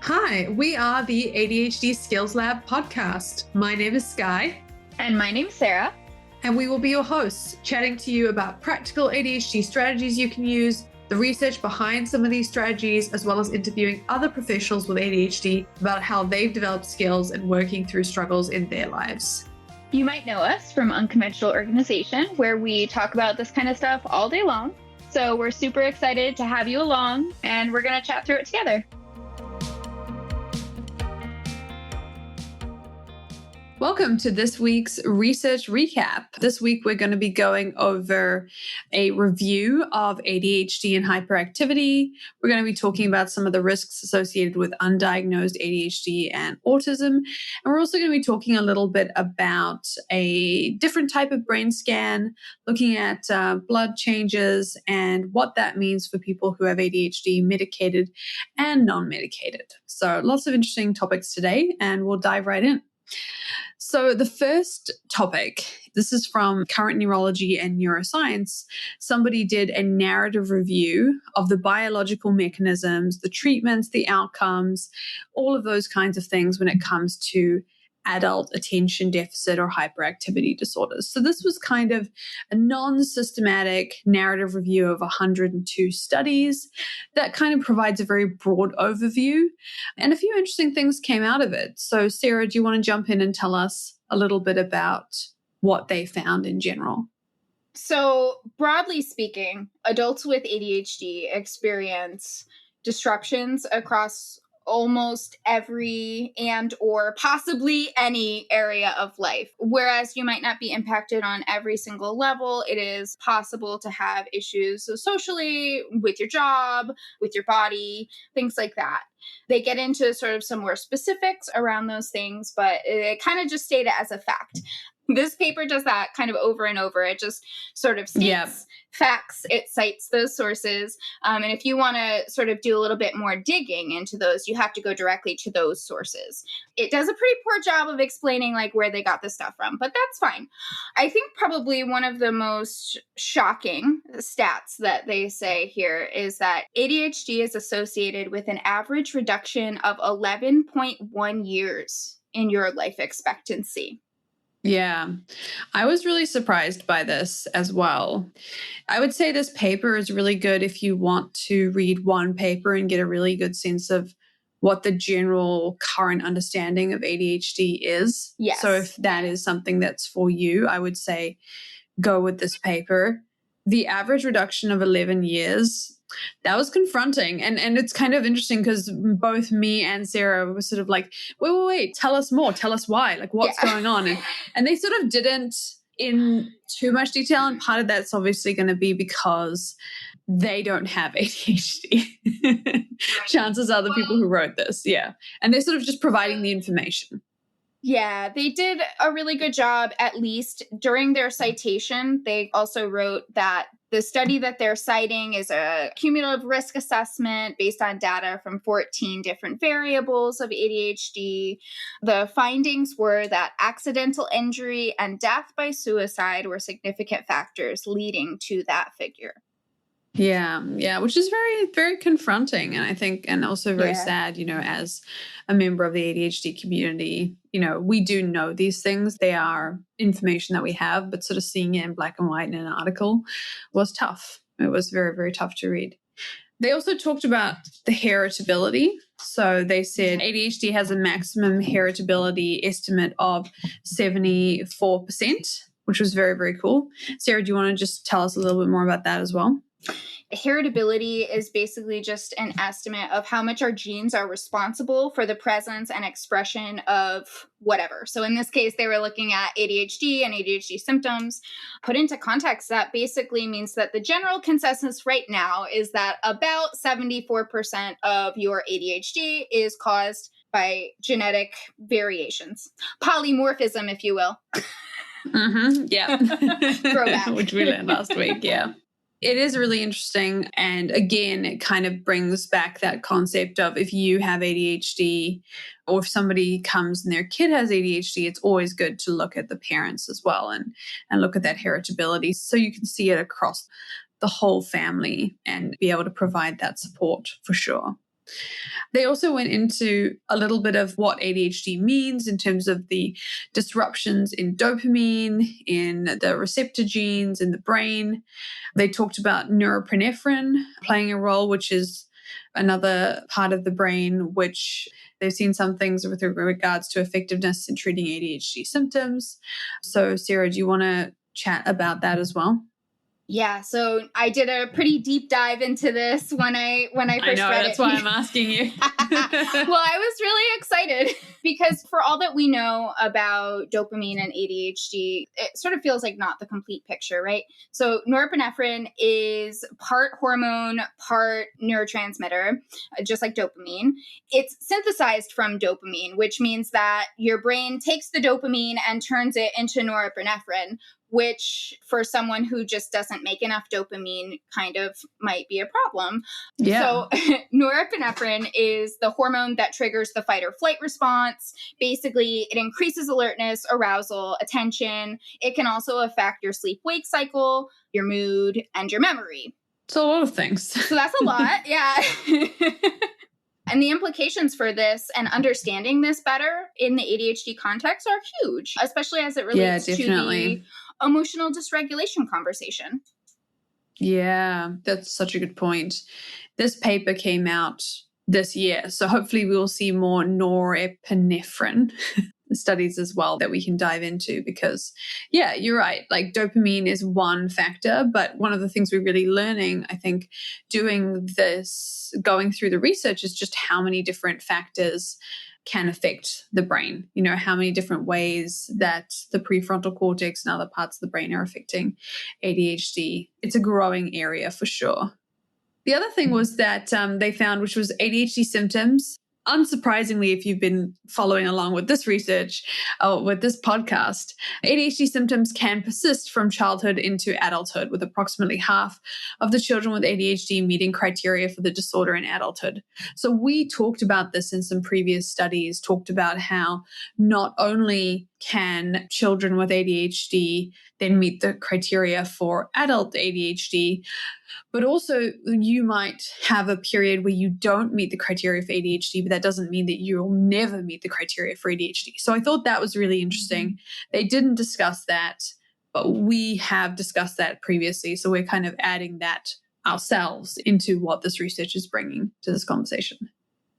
Hi, we are the ADHD Skills Lab podcast. My name is Skye. And my name's Sarah. And we will be your hosts, chatting to you about practical ADHD strategies you can use, the research behind some of these strategies, as well as interviewing other professionals with ADHD about how they've developed skills and working through struggles in their lives. You might know us from Unconventional Organization, where we talk about this kind of stuff all day long. So we're super excited to have you along, and we're going to chat through it together. Welcome to this week's research recap. This week, we're going to be going over a review of ADHD and hyperactivity. We're going to be talking about some of the risks associated with undiagnosed ADHD and autism. And we're also going to be talking a little bit about a different type of brain scan, looking at blood changes and what that means for people who have ADHD, medicated and non-medicated. So lots of interesting topics today, and we'll dive right in. So the first topic, this is from Current Neurology and Neuroscience. Somebody did a narrative review of the biological mechanisms, the treatments, the outcomes, all of those kinds of things when it comes to adult attention deficit or hyperactivity disorders. So this was kind of a non-systematic narrative review of 102 studies that kind of provides a very broad overview, and a few interesting things came out of it. So Sarah, do you want to jump in and tell us a little bit about what they found in general? So broadly speaking, adults with ADHD experience disruptions across almost every and or possibly any area of life. Whereas you might not be impacted on every single level, it is possible to have issues socially, with your job, with your body, things like that. They get into sort of some more specifics around those things, but it kind of just stated as a fact. This paper does that kind of over and over. It just sort of states facts. It cites those sources. And if you want to sort of do a little bit more digging into those, you have to go directly to those sources. It does a pretty poor job of explaining like where they got the stuff from, but that's fine. I think probably one of the most shocking stats that they say here is that ADHD is associated with an average reduction of 11.1 years in your life expectancy. Yeah, I was really surprised by this as well. I would say this paper is really good if you want to read one paper and get a really good sense of what the general current understanding of ADHD is. Yes. So if that is something that's for you, I would say go with this paper. The average reduction of 11 years, that was confronting. And it's kind of interesting because both me and Sarah were sort of like, wait, tell us more. Tell us why. Like, what's going on? And they sort of didn't in too much detail. And part of that's obviously going to be because they don't have ADHD. Chances are the people who wrote this. Yeah. And they're sort of just providing the information. Yeah, they did a really good job, at least during their citation. They also wrote that the study that they're citing is a cumulative risk assessment based on data from 14 different variables of ADHD. The findings were that accidental injury and death by suicide were significant factors leading to that figure. Yeah, which is very, very confronting. And I think, and also very sad, as a member of the ADHD community, we do know these things. They are information that we have, but sort of seeing it in black and white in an article was tough. It was very, very tough to read. They also talked about the heritability. So they said ADHD has a maximum heritability estimate of 74%, which was very, very cool. Sarah, do you want to just tell us a little bit more about that as well? Heritability is basically just an estimate of how much our genes are responsible for the presence and expression of whatever. So in this case, they were looking at ADHD and ADHD symptoms. Put into context, that basically means that the general consensus right now is that about 74% of your ADHD is caused by genetic variations. Polymorphism, if you will. Yeah. Throwback. Which we learned last week, yeah. It is really interesting. And again, it kind of brings back that concept of if you have ADHD or if somebody comes and their kid has ADHD, it's always good to look at the parents as well and look at that heritability so you can see it across the whole family and be able to provide that support for sure. They also went into a little bit of what ADHD means in terms of the disruptions in dopamine, in the receptor genes in the brain. They talked about norepinephrine playing a role, which is another part of the brain, which they've seen some things with regards to effectiveness in treating ADHD symptoms. So, Sarah, do you want to chat about that as well? Yeah, so I did a pretty deep dive into this when I first read it. That's why I'm asking you. Well, I was really excited because for all that we know about dopamine and ADHD, it sort of feels like not the complete picture, right? So norepinephrine is part hormone, part neurotransmitter, just like dopamine. It's synthesized from dopamine, which means that your brain takes the dopamine and turns it into norepinephrine, which for someone who just doesn't make enough dopamine kind of might be a problem. Yeah. So norepinephrine is the hormone that triggers the fight or flight response. Basically, it increases alertness, arousal, attention. It can also affect your sleep-wake cycle, your mood, and your memory. It's a lot of things. So that's a lot, yeah. And the implications for this and understanding this better in the ADHD context are huge, especially as it relates to the emotional dysregulation conversation. Yeah, that's such a good point. This paper came out this year, so hopefully we will see more norepinephrine studies as well that we can dive into because, yeah, you're right. Like dopamine is one factor, but one of the things we're really learning, I think, doing this, going through the research is just how many different factors can affect the brain, how many different ways that the prefrontal cortex and other parts of the brain are affecting ADHD. It's a growing area for sure. The other thing was that they found, which was ADHD symptoms. Unsurprisingly, if you've been following along with this research, with this podcast, ADHD symptoms can persist from childhood into adulthood, with approximately half of the children with ADHD meeting criteria for the disorder in adulthood. So we talked about this in some previous studies, talked about how not only can children with ADHD then meet the criteria for adult ADHD, but also you might have a period where you don't meet the criteria for ADHD, but that doesn't mean that you'll never meet the criteria for ADHD. So I thought that was really interesting. They didn't discuss that, but we have discussed that previously. So we're kind of adding that ourselves into what this research is bringing to this conversation.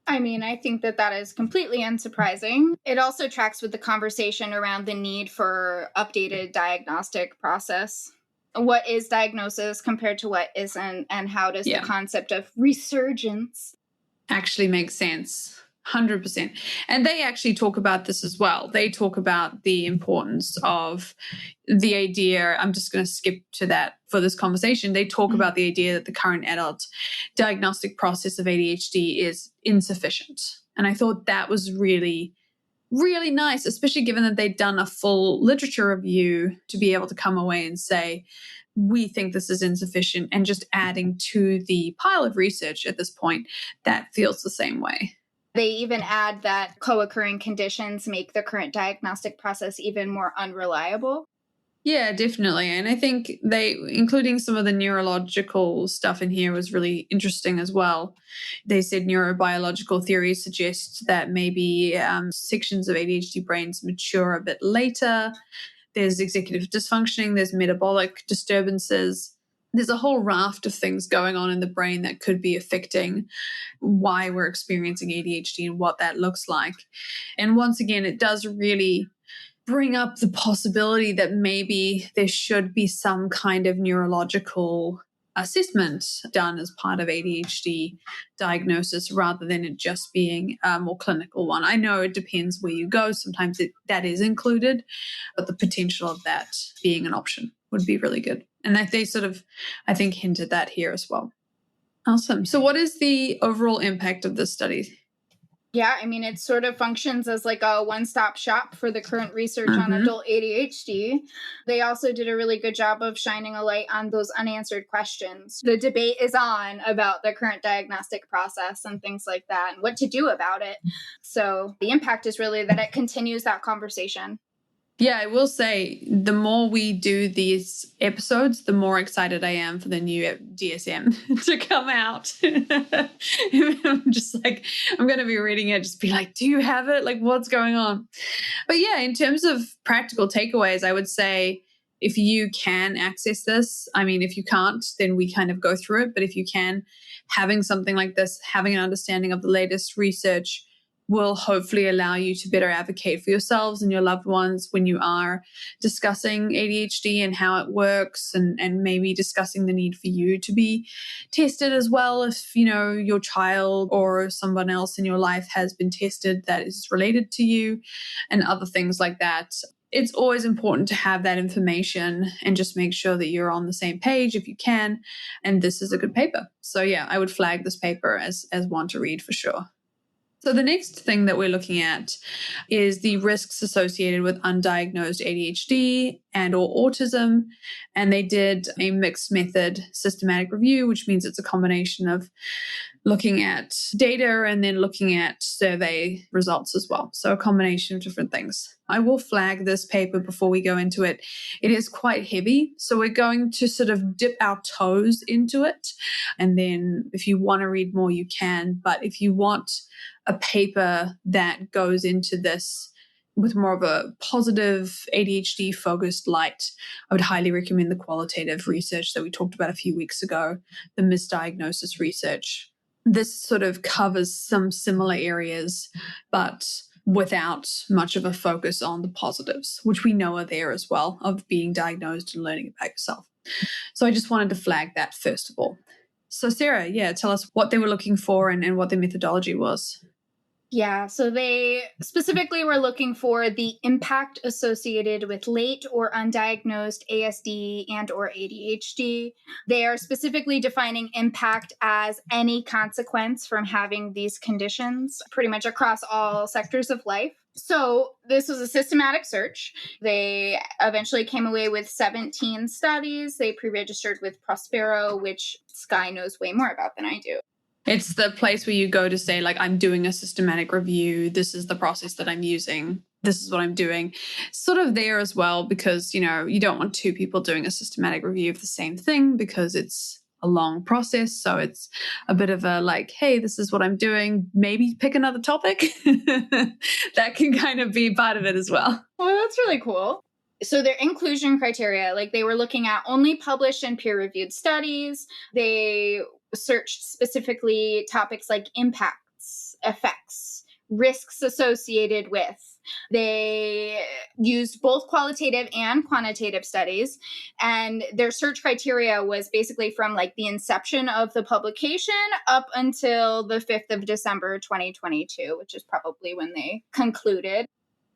I mean, I think that is completely unsurprising. It also tracks with the conversation around the need for updated diagnostic process. What is diagnosis compared to what isn't, and how does the concept of resurgence actually make sense? 100%. And they actually talk about this as well. They talk about the importance of the idea. I'm just going to skip to that for this conversation. They talk about the idea that the current adult diagnostic process of ADHD is insufficient. And I thought that was really, really nice, especially given that they'd done a full literature review, to be able to come away and say, we think this is insufficient, and just adding to the pile of research at this point that feels the same way. They even add that co-occurring conditions make the current diagnostic process even more unreliable. Yeah, definitely. And I think including some of the neurological stuff in here was really interesting as well. They said neurobiological theories suggest that maybe sections of ADHD brains mature a bit later. There's executive dysfunctioning, there's metabolic disturbances. There's a whole raft of things going on in the brain that could be affecting why we're experiencing ADHD and what that looks like. And once again, it does really bring up the possibility that maybe there should be some kind of neurological assessment done as part of ADHD diagnosis rather than it just being a more clinical one. I know it depends where you go. Sometimes that is included, but the potential of that being an option would be really good. And they sort of, I think, hinted that here as well. Awesome. So what is the overall impact of this study? Yeah, I mean, it sort of functions as like a one-stop shop for the current research on adult ADHD. They also did a really good job of shining a light on those unanswered questions. The debate is on about the current diagnostic process and things like that and what to do about it. So the impact is really that it continues that conversation. Yeah, I will say the more we do these episodes, the more excited I am for the new DSM to come out. I'm just like, I'm going to be reading it, just be like, do you have it? Like, what's going on? But yeah, in terms of practical takeaways, I would say if you can access this, I mean, if you can't, then we kind of go through it. But if you can, having something like this, having an understanding of the latest research will hopefully allow you to better advocate for yourselves and your loved ones when you are discussing ADHD and how it works, and maybe discussing the need for you to be tested as well if, you know, your child or someone else in your life has been tested that is related to you, and other things like that. It's always important to have that information and just make sure that you're on the same page if you can. And this is a good paper. So yeah, I would flag this paper as one to read for sure. So the next thing that we're looking at is the risks associated with undiagnosed ADHD and or autism. And they did a mixed method systematic review, which means it's a combination of looking at data and then looking at survey results as well. So a combination of different things. I will flag this paper before we go into it. It is quite heavy. So we're going to sort of dip our toes into it. And then if you want to read more, you can. But if you want a paper that goes into this with more of a positive ADHD focused light, I would highly recommend the qualitative research that we talked about a few weeks ago, the misdiagnosis research. This sort of covers some similar areas, but without much of a focus on the positives, which we know are there as well, of being diagnosed and learning about yourself. So I just wanted to flag that first of all. So Sarah, yeah, tell us what they were looking for and what their methodology was. Yeah, so they specifically were looking for the impact associated with late or undiagnosed ASD and or ADHD. They are specifically defining impact as any consequence from having these conditions pretty much across all sectors of life. So this was a systematic search. They eventually came away with 17 studies. They pre-registered with Prospero, which Skye knows way more about than I do. It's the place where you go to say, like, I'm doing a systematic review. This is the process that I'm using. This is what I'm doing. Sort of there as well, because, you know, you don't want two people doing a systematic review of the same thing because it's a long process. So it's a bit of a like, hey, this is what I'm doing. Maybe pick another topic. That can kind of be part of it as well. Well, that's really cool. So their inclusion criteria, like they were looking at only published and peer-reviewed studies. They searched specifically topics like impacts, effects, risks associated with. They used both qualitative and quantitative studies. And their search criteria was basically from like the inception of the publication up until the 5th of December, 2022, which is probably when they concluded.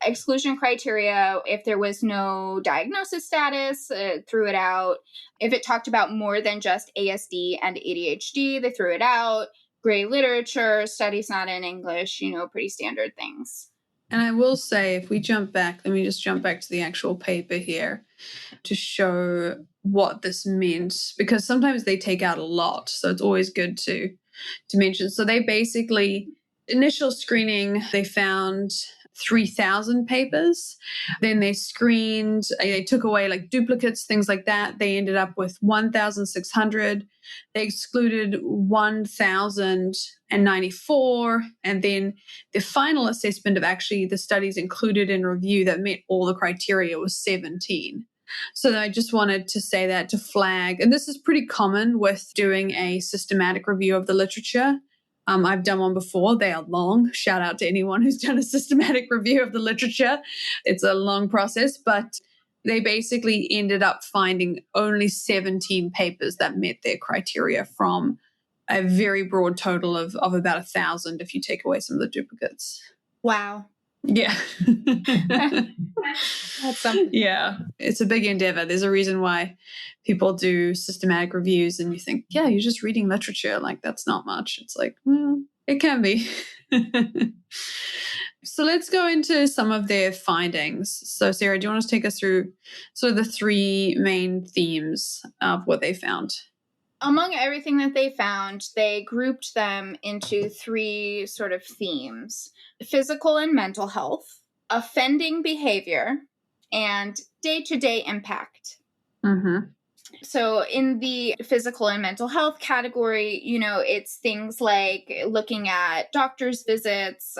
Exclusion criteria, if there was no diagnosis status, threw it out. If it talked about more than just ASD and ADHD, they threw it out. Gray literature, studies not in English, you know, pretty standard things. And I will say, if we jump back, let me just jump back to the actual paper here to show what this meant, because sometimes they take out a lot. So it's always good to mention. So they basically, initial screening, they found 3,000 papers. Then they screened, they took away like duplicates, things like that. They ended up with 1,600. They excluded 1,094. And then the final assessment of actually the studies included in review that met all the criteria was 17. So I just wanted to say that to flag, and this is pretty common with doing a systematic review of the literature. I've done one before. They are long. Shout out to anyone who's done a systematic review of the literature. It's a long process, but they basically ended up finding only 17 papers that met their criteria from a very broad total of about 1,000 if you take away some of the duplicates. Wow. Yeah. That's something. Yeah. It's a big endeavor. There's a reason why people do systematic reviews and you think, yeah, you're just reading literature. Like, that's not much. It's like, well, it can be. So let's go into some of their findings. So Sarah, do you want to take us through sort of the three main themes of what they found? Among everything that they found, they grouped them into three sort of themes: physical and mental health, offending behavior, and day-to-day impact. Mm-hmm. So in the physical and mental health category, it's things like looking at doctor's visits,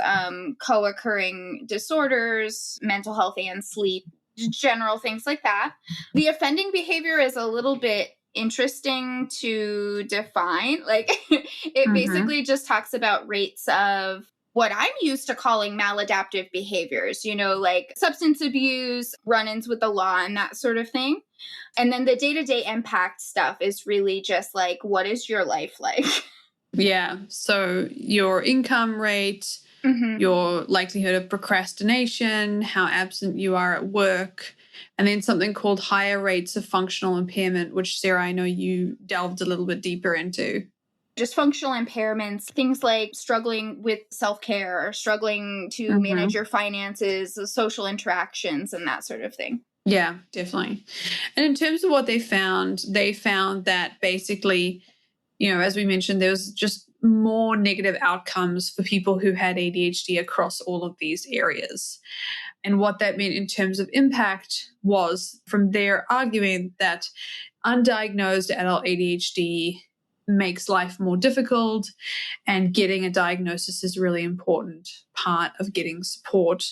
co-occurring disorders, mental health and sleep, general things like that. The offending behavior is a little bit interesting to define. Like it basically just talks about rates of what I'm used to calling maladaptive behaviors, like substance abuse, run-ins with the law, and that sort of thing. And then the day-to-day impact stuff is really just like, what is your life like? Yeah. So your income rate, your likelihood of procrastination, how absent you are at work, and then something called higher rates of functional impairment, which, Sarah, I know you delved a little bit deeper into. Just functional impairments, things like struggling with self-care or struggling to manage your finances, social interactions, and that sort of thing. Yeah, definitely. And in terms of what they found that basically, as we mentioned, there was just more negative outcomes for people who had ADHD across all of these areas. And what that meant in terms of impact was from their arguing that undiagnosed adult ADHD makes life more difficult, and getting a diagnosis is a really important part of getting support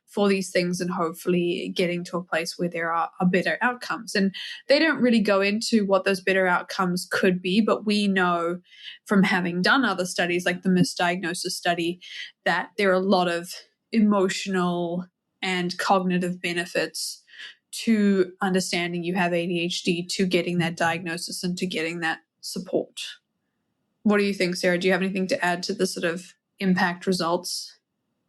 for these things and hopefully getting to a place where there are better outcomes. And they don't really go into what those better outcomes could be, but we know from having done other studies like the misdiagnosis study that there are a lot of emotional and cognitive benefits to understanding you have ADHD, to getting that diagnosis, and to getting that support. What do you think, Sarah? Do you have anything to add to the sort of impact results?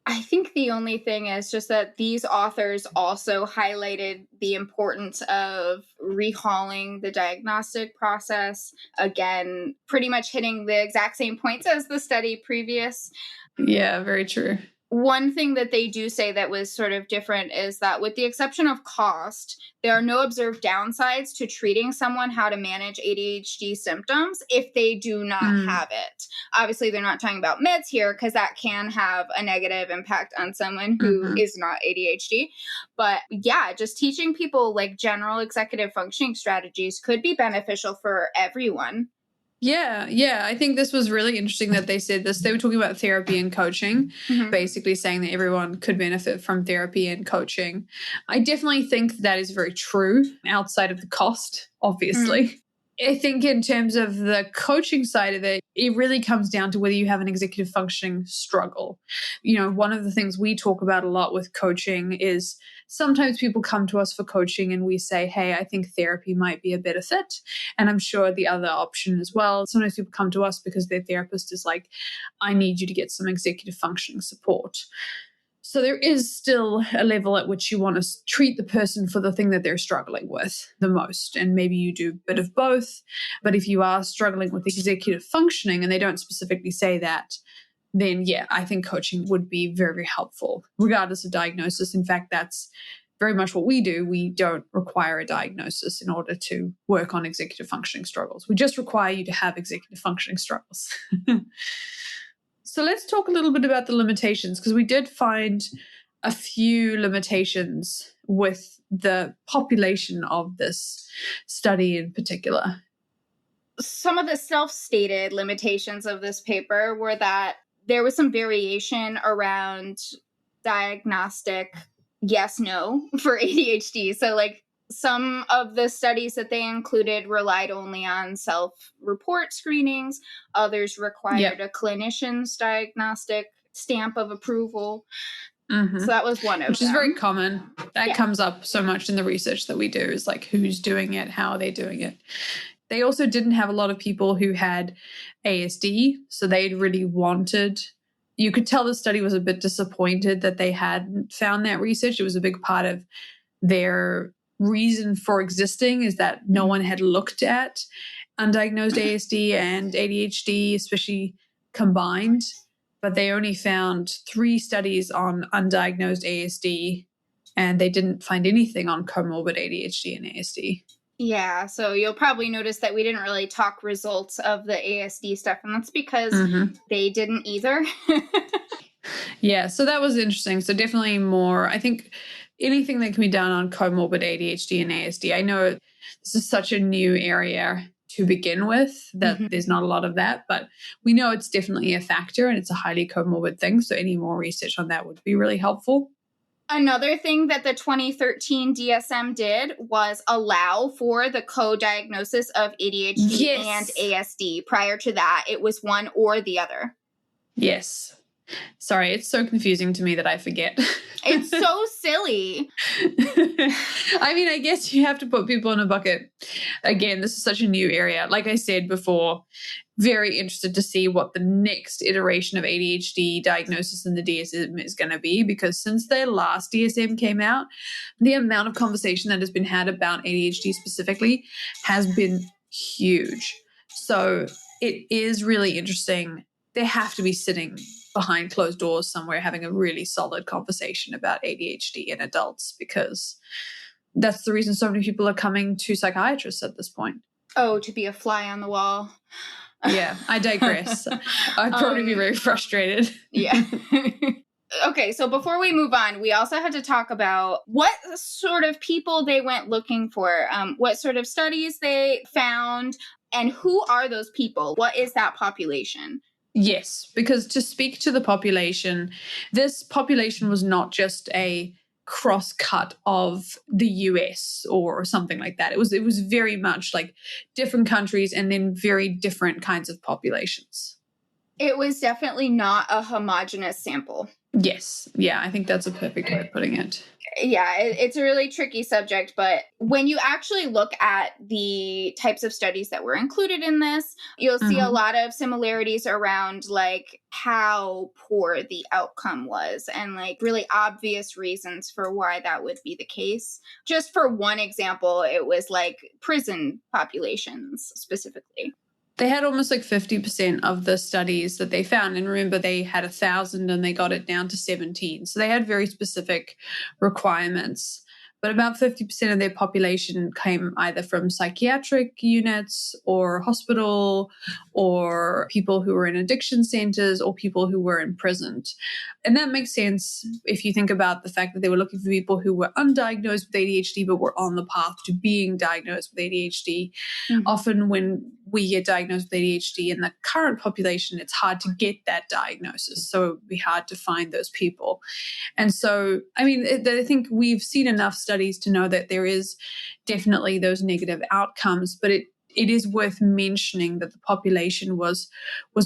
I think the only thing is just that these authors also highlighted the importance of rehauling the diagnostic process. Again, pretty much hitting the exact same points as the study previous. Yeah, very true. One thing that they do say that was sort of different is that with the exception of cost, there are no observed downsides to treating someone how to manage ADHD symptoms if they do not have it. Obviously, they're not talking about meds here because that can have a negative impact on someone who is not ADHD. But yeah, just teaching people like general executive functioning strategies could be beneficial for everyone. Yeah. I think this was really interesting that they said this. They were talking about therapy and coaching, basically saying that everyone could benefit from therapy and coaching. I definitely think that is very true outside of the cost, obviously. I think in terms of the coaching side of it, it really comes down to whether you have an executive functioning struggle. One of the things we talk about a lot with coaching is sometimes people come to us for coaching and we say, hey, I think therapy might be a better fit. And I'm sure the other option as well. Sometimes people come to us because their therapist is like, I need you to get some executive functioning support. So there is still a level at which you want to treat the person for the thing that they're struggling with the most. And maybe you do a bit of both. But if you are struggling with executive functioning and they don't specifically say that, then yeah, I think coaching would be very, very helpful, regardless of diagnosis. In fact, that's very much what we do. We don't require a diagnosis in order to work on executive functioning struggles. We just require you to have executive functioning struggles. So let's talk a little bit about the limitations, because we did find a few limitations with the population of this study in particular. Some of the self-stated limitations of this paper were that there was some variation around diagnostic yes-no for ADHD. So like some of the studies that they included relied only on self-report screenings. Others required a clinician's diagnostic stamp of approval. So that was one of them. Which is very common. That comes up so much in the research that we do, is like who's doing it, how are they doing it. They also didn't have a lot of people who had ASD. So they'd really wanted, you could tell the study was a bit disappointed that they hadn't found that research. It was a big part of their reason for existing, is that no one had looked at undiagnosed ASD and ADHD, especially combined. But they only found 3 studies on undiagnosed ASD, and they didn't find anything on comorbid ADHD and ASD. Yeah, so you'll probably notice that we didn't really talk results of the ASD stuff, and that's because they didn't either. Yeah, so that was interesting. So definitely more, I think anything that can be done on comorbid ADHD and ASD. I know this is such a new area to begin with, that there's not a lot of that, but we know it's definitely a factor and it's a highly comorbid thing. So any more research on that would be really helpful. Another thing that the 2013 DSM did was allow for the co-diagnosis of ADHD and ASD. Prior to that, it was one or the other. Yes. Sorry, it's so confusing to me that I forget. It's so silly. I mean, I guess you have to put people in a bucket. Again, this is such a new area. Like I said before, very interested to see what the next iteration of ADHD diagnosis in the DSM is going to be, because since their last DSM came out, the amount of conversation that has been had about ADHD specifically has been huge. So it is really interesting. They have to be sitting behind closed doors somewhere having a really solid conversation about ADHD in adults, because that's the reason so many people are coming to psychiatrists at this point. Oh, to be a fly on the wall. Yeah, I digress. I'd probably be very frustrated. Yeah. Okay, so before we move on, we also had to talk about what sort of people they went looking for, what sort of studies they found, and who are those people? What is that population? Yes, because to speak to the population, this population was not just a cross-cut of the US or something like that. It was very much like different countries and then very different kinds of populations. It was definitely not a homogeneous sample. Yes. Yeah, I think that's a perfect way of putting it. Yeah, it's a really tricky subject, but when you actually look at the types of studies that were included in this, you'll see a lot of similarities around like how poor the outcome was and like really obvious reasons for why that would be the case. Just for one example, it was like prison populations specifically. They had almost like 50% of the studies that they found. And remember, they had 1,000 and they got it down to 17. So they had very specific requirements. But about 50% of their population came either from psychiatric units or hospital or people who were in addiction centers or people who were imprisoned. And that makes sense if you think about the fact that they were looking for people who were undiagnosed with ADHD but were on the path to being diagnosed with ADHD. Often when we get diagnosed with ADHD in the current population, it's hard to get that diagnosis. So it would be hard to find those people. And so, I mean, I think we've seen enough studies to know that there is definitely those negative outcomes, but it is worth mentioning that the population was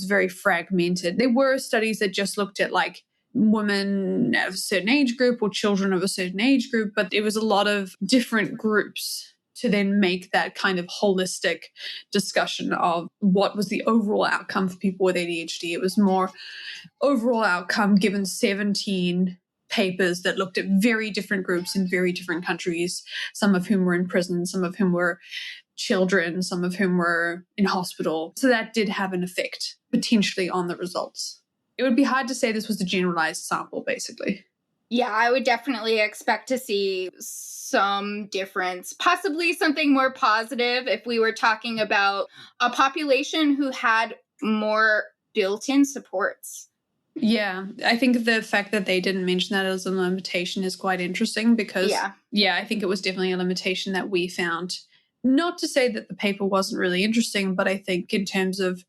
very fragmented. There were studies that just looked at like women of a certain age group or children of a certain age group, but it was a lot of different groups to then make that kind of holistic discussion of what was the overall outcome for people with ADHD. It was more overall outcome given 17 papers that looked at very different groups in very different countries, some of whom were in prison, some of whom were children, some of whom were in hospital. So that did have an effect potentially on the results. It would be hard to say this was a generalized sample, basically. Yeah, I would definitely expect to see some difference, possibly something more positive if we were talking about a population who had more built-in supports. Yeah, I think the fact that they didn't mention that as a limitation is quite interesting because, I think it was definitely a limitation that we found. Not to say that the paper wasn't really interesting, but I think in terms of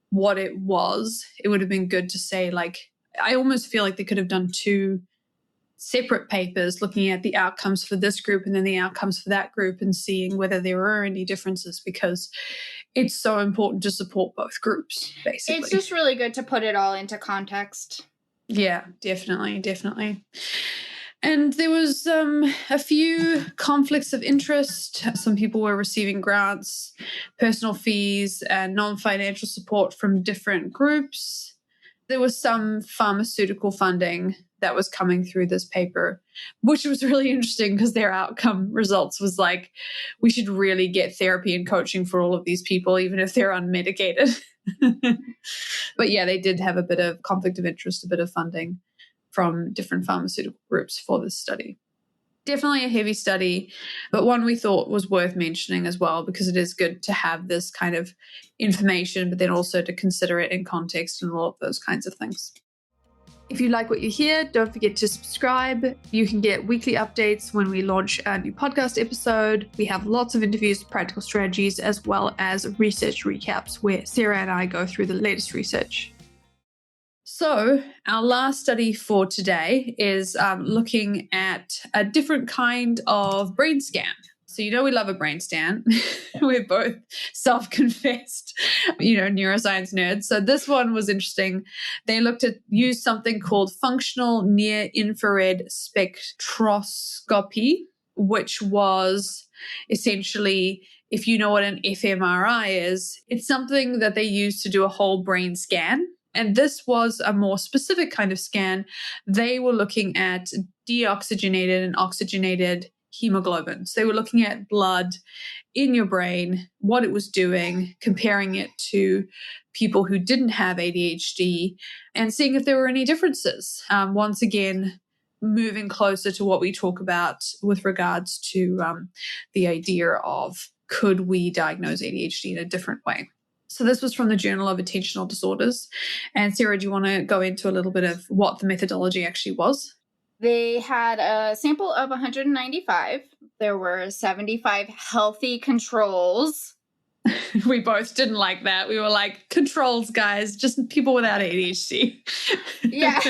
what it was, it would have been good to say, like, I almost feel like they could have done two separate papers looking at the outcomes for this group and then the outcomes for that group and seeing whether there were any differences, because it's so important to support both groups, basically. It's just really good to put it all into context. Yeah, definitely. And there was a few conflicts of interest. Some people were receiving grants, personal fees, and non-financial support from different groups. There was some pharmaceutical funding that was coming through this paper, which was really interesting because their outcome results was like, we should really get therapy and coaching for all of these people, even if they're unmedicated. But yeah, they did have a bit of conflict of interest, a bit of funding from different pharmaceutical groups for this study. Definitely a heavy study, but one we thought was worth mentioning as well, because it is good to have this kind of information, but then also to consider it in context and all of those kinds of things. If you like what you hear, don't forget to subscribe. You can get weekly updates when we launch a new podcast episode. We have lots of interviews, practical strategies, as well as research recaps where Sarah and I go through the latest research. So our last study for today is looking at a different kind of brain scan. So we love a brain scan. We're both self-confessed, neuroscience nerds. So this one was interesting. They used something called functional near-infrared spectroscopy, which was essentially, if you know what an fMRI is, it's something that they use to do a whole brain scan. And this was a more specific kind of scan. They were looking at deoxygenated and oxygenated hemoglobin. So they were looking at blood in your brain, what it was doing, comparing it to people who didn't have ADHD and seeing if there were any differences. Once again, moving closer to what we talk about with regards to the idea of could we diagnose ADHD in a different way? So this was from the Journal of Attentional Disorders. And Sarah, do you want to go into a little bit of what the methodology actually was? They had a sample of 195. There were 75 healthy controls. We both didn't like that. We were like, controls, guys, just people without ADHD. Yeah.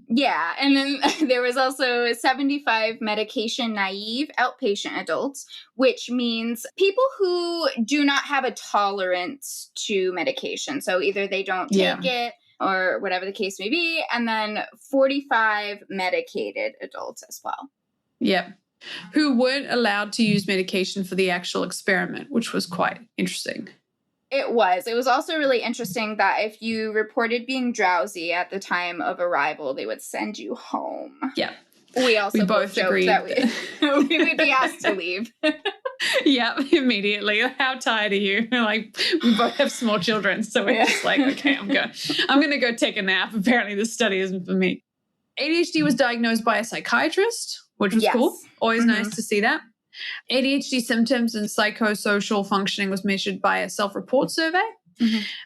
Yeah. And then there was also 75 medication naive outpatient adults, which means people who do not have a tolerance to medication. So either they don't take it or whatever the case may be. And then 45 medicated adults as well. Yep. Who weren't allowed to use medication for the actual experiment, which was quite interesting. It was. It was also really interesting that if you reported being drowsy at the time of arrival, they would send you home. Yeah. We both agreed that we would be asked to leave. Yeah, immediately. How tired are you? Like, we both have small children, so we're just like, okay, I'm going to go take a nap. Apparently this study isn't for me. ADHD was diagnosed by a psychiatrist, which was cool. Always nice to see that. ADHD symptoms and psychosocial functioning was measured by a self-report survey.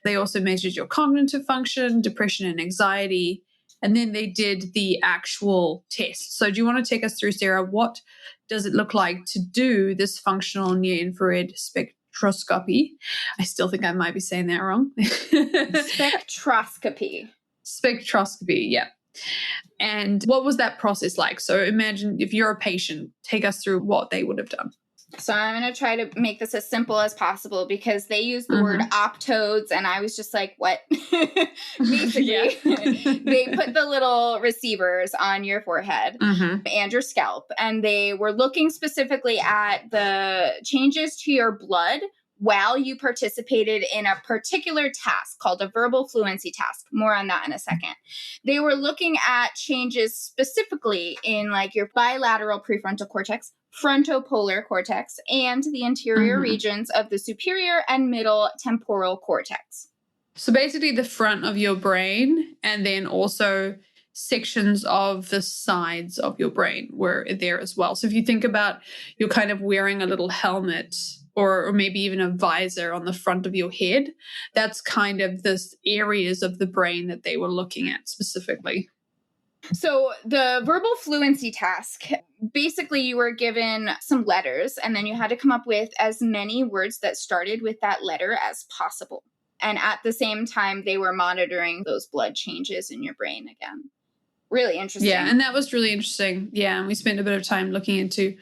They also measured your cognitive function, depression and anxiety, and then they did the actual test. So do you want to take us through, Sarah, what does it look like to do this functional near-infrared spectroscopy? I still think I might be saying that wrong. Spectroscopy. Spectroscopy, yeah. And what was that process like? So imagine if you're a patient, take us through what they would have done. So I'm going to try to make this as simple as possible because they use the word optodes and I was just like, what? Basically, they put the little receivers on your forehead and your scalp, and they were looking specifically at the changes to your blood while you participated in a particular task called a verbal fluency task. More on that in a second. They were looking at changes specifically in like your bilateral prefrontal cortex, frontopolar cortex, and the interior regions of the superior and middle temporal cortex. So basically the front of your brain and then also sections of the sides of your brain were there as well. So if you think about you're kind of wearing a little helmet or maybe even a visor on the front of your head, that's kind of the areas of the brain that they were looking at specifically. So the verbal fluency task, basically you were given some letters and then you had to come up with as many words that started with that letter as possible. And at the same time, they were monitoring those blood changes in your brain again. Really interesting. Yeah, and that was really interesting. Yeah, and we spent a bit of time looking into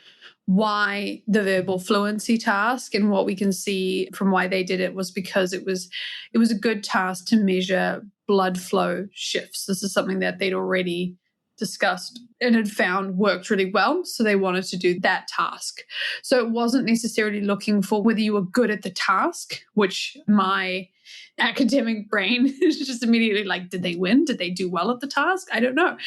why the verbal fluency task, and what we can see from why they did it was because it was a good task to measure blood flow shifts. This is something that they'd already discussed and had found worked really well. So they wanted to do that task. So it wasn't necessarily looking for whether you were good at the task, which my academic brain is just immediately like, did they win? Did they do well at the task? I don't know.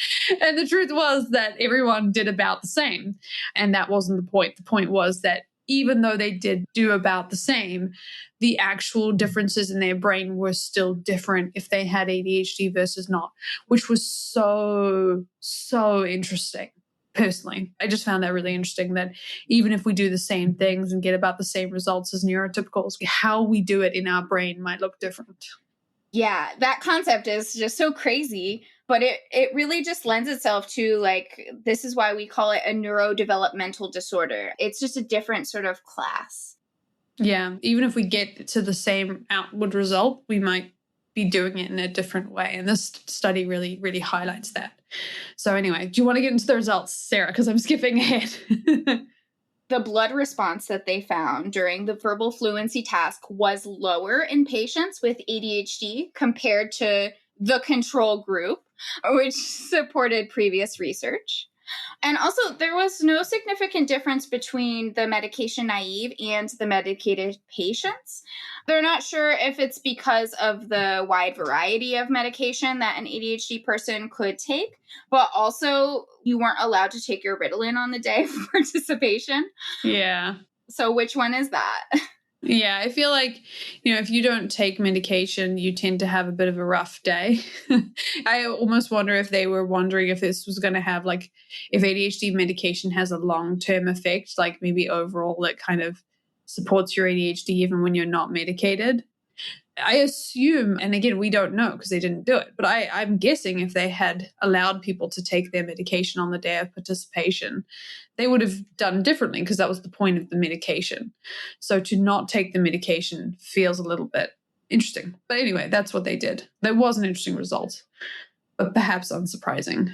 And the truth was that everyone did about the same. And that wasn't the point. The point was that even though they did do about the same, the actual differences in their brain were still different if they had ADHD versus not, which was so interesting. Personally, I just found that really interesting that even if we do the same things and get about the same results as neurotypicals, how we do it in our brain might look different. Yeah, that concept is just so crazy, but it really just lends itself to like, this is why we call it a neurodevelopmental disorder. It's just a different sort of class. Yeah, even if we get to the same outward result, we might be doing it in a different way. And this study really, really highlights that. So anyway, do you want to get into the results, Sarah? Because I'm skipping ahead. The blood response that they found during the verbal fluency task was lower in patients with ADHD compared to the control group, which supported previous research. And also, there was no significant difference between the medication naive and the medicated patients. They're not sure if it's because of the wide variety of medication that an ADHD person could take, but also you weren't allowed to take your Ritalin on the day of participation. Yeah. So which one is that? Yeah, I feel like, if you don't take medication, you tend to have a bit of a rough day. I almost wonder if they were wondering if this was going to have, like, if ADHD medication has a long-term effect, like maybe overall it kind of supports your ADHD even when you're not medicated. I assume, and again, we don't know because they didn't do it, but I'm guessing if they had allowed people to take their medication on the day of participation, they would have done differently because that was the point of the medication. So to not take the medication feels a little bit interesting. But anyway, that's what they did. There was an interesting result, but perhaps unsurprising.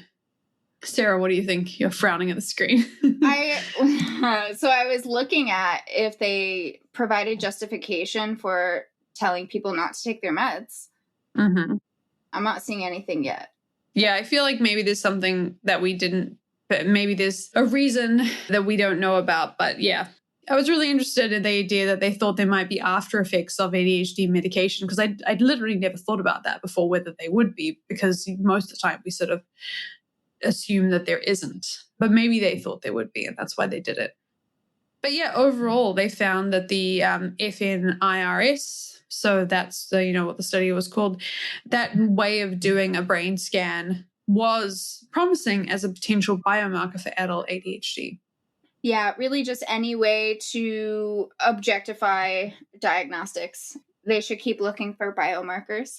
Sarah, what do you think? You're frowning at the screen. So I was looking at if they provided justification for telling people not to take their meds. Mm-hmm. I'm not seeing anything yet. Yeah, I feel like maybe there's something that we didn't, but maybe there's a reason that we don't know about. But yeah, I was really interested in the idea that they thought there might be after effects of ADHD medication, because I'd literally never thought about that before, whether they would be, because most of the time we sort of assume that there isn't. But maybe they thought there would be, and that's why they did it. But yeah, overall, they found that the FNIRS, so that's what the study was called, that way of doing a brain scan was promising as a potential biomarker for adult ADHD. Yeah, really just any way to objectify diagnostics. They should keep looking for biomarkers.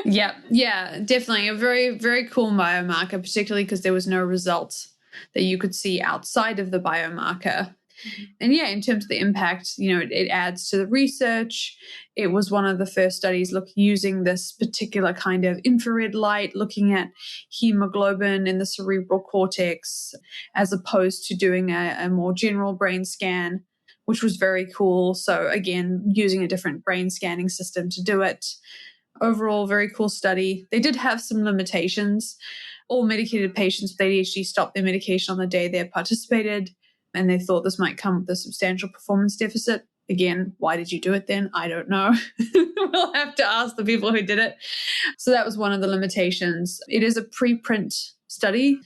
Yeah, definitely. A very, very cool biomarker, particularly because there was no results that you could see outside of the biomarker. And yeah, in terms of the impact, it adds to the research. It was one of the first studies using this particular kind of infrared light, looking at hemoglobin in the cerebral cortex, as opposed to doing a more general brain scan, which was very cool. So again, using a different brain scanning system to do it. Overall, very cool study. They did have some limitations. All medicated patients with ADHD stopped their medication on the day they participated, and they thought this might come with a substantial performance deficit. Again, why did you do it then? I don't know. We'll have to ask the people who did it. So that was one of the limitations. It is a preprint study.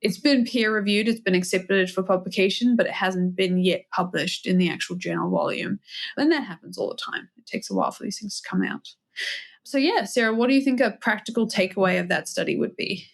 It's been peer reviewed. It's been accepted for publication, but it hasn't been yet published in the actual journal volume. And that happens all the time. It takes a while for these things to come out. So yeah, Sarah, what do you think a practical takeaway of that study would be?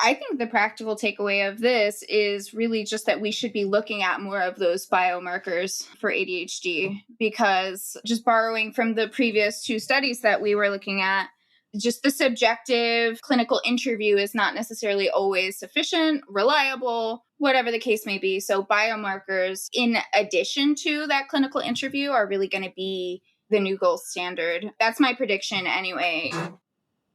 I think the practical takeaway of this is really just that we should be looking at more of those biomarkers for ADHD, because just borrowing from the previous two studies that we were looking at, just the subjective clinical interview is not necessarily always sufficient, reliable, whatever the case may be. So biomarkers, in addition to that clinical interview, are really going to be the new gold standard. That's my prediction anyway.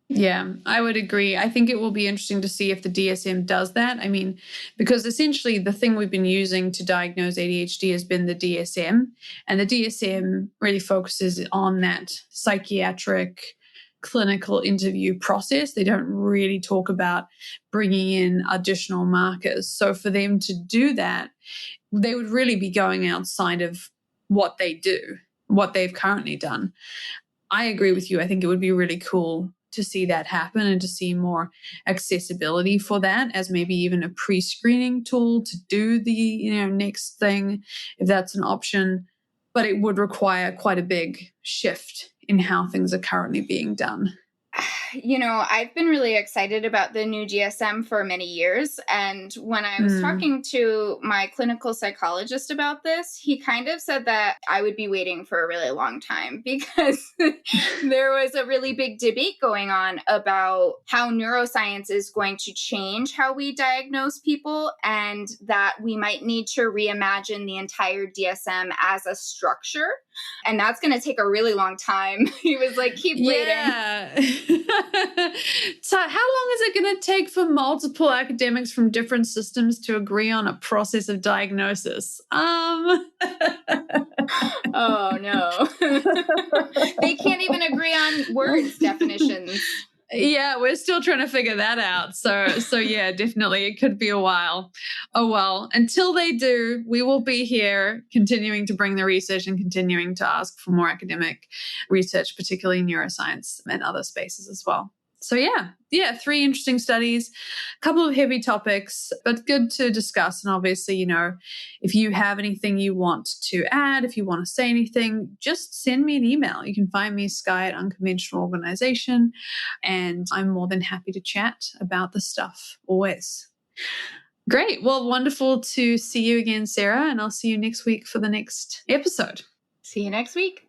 Yeah, I would agree. I think it will be interesting to see if the DSM does that. I mean, because essentially the thing we've been using to diagnose ADHD has been the DSM, and the DSM really focuses on that psychiatric clinical interview process. They don't really talk about bringing in additional markers. So for them to do that, they would really be going outside of what they do, what they've currently done. I agree with you. I think it would be really cool to see that happen and to see more accessibility for that as maybe even a pre-screening tool to do the next thing, if that's an option. But it would require quite a big shift in how things are currently being done. I've been really excited about the new DSM for many years. And when I was talking to my clinical psychologist about this, he kind of said that I would be waiting for a really long time because there was a really big debate going on about how neuroscience is going to change how we diagnose people and that we might need to reimagine the entire DSM as a structure. And that's going to take a really long time. He was like, keep waiting. Yeah. So how long is it going to take for multiple academics from different systems to agree on a process of diagnosis? Oh, no. They can't even agree on words definitions. Yeah, we're still trying to figure that out. So yeah, definitely it could be a while. Oh, well, until they do, we will be here continuing to bring the research and continuing to ask for more academic research, particularly neuroscience and other spaces as well. So yeah, 3 interesting studies, a couple of heavy topics, but good to discuss. And obviously, if you have anything you want to add, if you want to say anything, just send me an email. You can find me, Skye, at Unconventional Organization, and I'm more than happy to chat about the stuff, always. Great. Well, wonderful to see you again, Sarah, and I'll see you next week for the next episode. See you next week.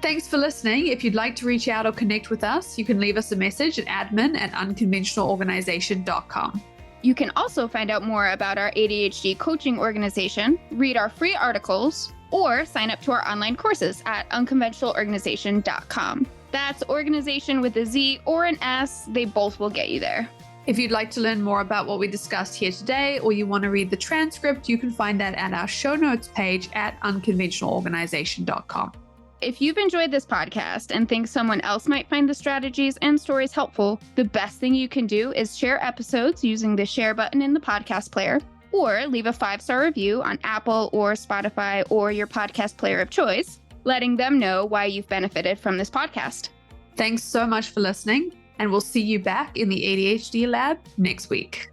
Thanks for listening. If you'd like to reach out or connect with us, you can leave us a message at admin@unconventionalorganization.com. You can also find out more about our ADHD coaching organization, read our free articles, or sign up to our online courses at unconventionalorganization.com. That's organization with a Z or an S. They both will get you there. If you'd like to learn more about what we discussed here today, or you want to read the transcript, you can find that at our show notes page at unconventionalorganization.com. If you've enjoyed this podcast and think someone else might find the strategies and stories helpful, the best thing you can do is share episodes using the share button in the podcast player, or leave a 5-star review on Apple or Spotify or your podcast player of choice, letting them know why you've benefited from this podcast. Thanks so much for listening, and we'll see you back in the ADHD lab next week.